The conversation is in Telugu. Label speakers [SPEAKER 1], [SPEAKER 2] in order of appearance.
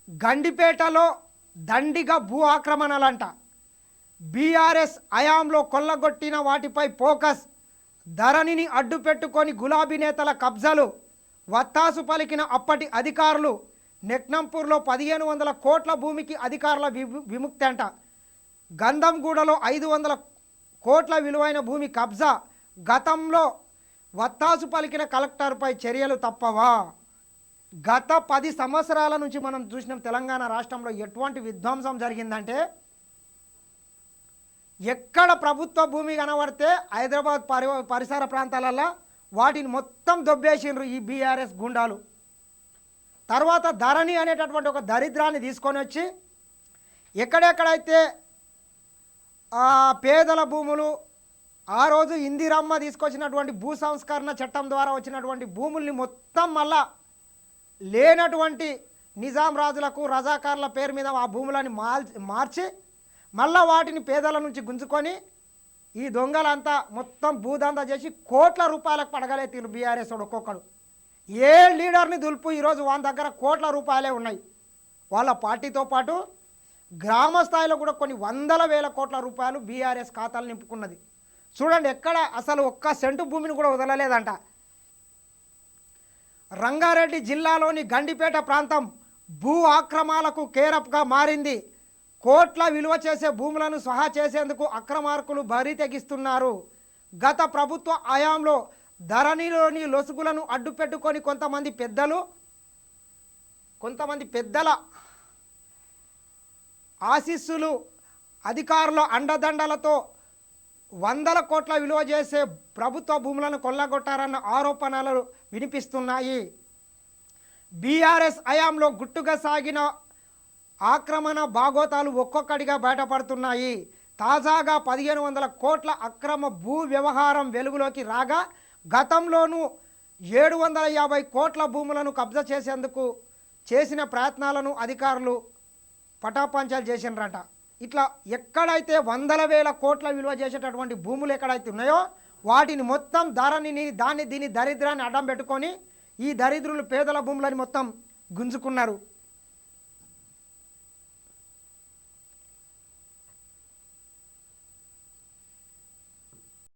[SPEAKER 1] గండిపేటలో దండిగా భూ ఆక్రమణలంట. బీఆర్ఎస్ హయాంలో కొల్లగొట్టిన వాటిపై ఫోకస్. ధరణిని అడ్డు పెట్టుకొని గులాబీ నేతల కబ్జాలు. వత్తాసు పలికిన అప్పటి అధికారులు. నెక్నంపూర్లో 1500 కోట్ల భూమికి అధికారుల విముక్తి అంట. గంధంగూడలో 500 కోట్ల విలువైన భూమి కబ్జా. గతంలో వత్తాసు పలికిన కలెక్టర్పై చర్యలు తప్పవా? గత 10 సంవత్సరాల నుంచి మనం చూసినాం తెలంగాణ రాష్ట్రంలో ఎటువంటి విధ్వంసం జరిగిందంటే, ఎక్కడ ప్రభుత్వ భూమి కనబడితే హైదరాబాద్ పరిసర ప్రాంతాలలో వాటిని మొత్తం దొబ్బేసిండ్రు ఈ బీఆర్ఎస్ గుండాలు. తర్వాత ధరణి అనేటటువంటి ఒక దరిద్రాన్ని తీసుకొని వచ్చి ఎక్కడెక్కడైతే పేదల భూములు, ఆ రోజు ఇందిరమ్మ తీసుకొచ్చినటువంటి భూ సంస్కరణ చట్టం ద్వారా వచ్చినటువంటి భూముల్ని మొత్తం మళ్ళా లేనటువంటి నిజాం రాజులకు రజాకార్ల పేరు మీద ఆ భూములని మార్చి మళ్ళా వాటిని పేదల నుంచి గుంజుకొని ఈ దొంగలంతా మొత్తం భూదందా చేసి కోట్ల రూపాయలకు పడగలెత్తిరు బీఆర్ఎస్ ఒక్కొక్కడు. ఏ లీడర్ని దులుపు ఈరోజు వాళ్ళ దగ్గర కోట్ల రూపాయలే ఉన్నాయి. వాళ్ళ పార్టీతో పాటు గ్రామ స్థాయిలో కూడా కొన్ని 100,000 కోట్ల రూపాయలు బీఆర్ఎస్ ఖాతాలు నింపుకున్నది. చూడండి, ఎక్కడ అసలు ఒక్క సెంటు భూమిని కూడా వదలలేదంట. రంగారెడ్డి జిల్లాలోని గండిపేట ప్రాంతం భూ ఆక్రమాలకు కేరప్గా మారింది. కోట్ల విలువ చేసే భూములను సహా చేసేందుకు అక్రమార్కులు బరి తెగిస్తున్నారు. గత ప్రభుత్వ హయాంలో ధరణిలోని లొసుగులను అడ్డుపెట్టుకొని కొంతమంది పెద్దల ఆశీస్సులు, అధికారుల అండదండలతో 100 కోట్ల విలువ చేసే ప్రభుత్వ భూములను కొల్లగొట్టారన్న ఆరోపణలు వినిపిస్తున్నాయి. బీఆర్ఎస్ హయాంలో గుట్టుగా సాగిన ఆక్రమణ బాగోతాలు ఒక్కొక్కటిగా బయటపడుతున్నాయి. తాజాగా 1500 కోట్ల అక్రమ భూ వ్యవహారం వెలుగులోకి రాగా, గతంలోనూ 750 కోట్ల భూములను కబ్జా చేసేందుకు చేసిన ప్రయత్నాలను అధికారులు పటాపంచలు చేసినరట. ఇట్లా ఎక్కడైతే 100,000 కోట్ల విలువ చేసేటటువంటి భూములు ఎక్కడైతే ఉన్నాయో వాటిని మొత్తం ధరణిని దీని దరిద్రాన్ని అడ్డం పెట్టుకొని ఈ దరిద్రులు పేదల భూములని మొత్తం గుంజుకున్నారు.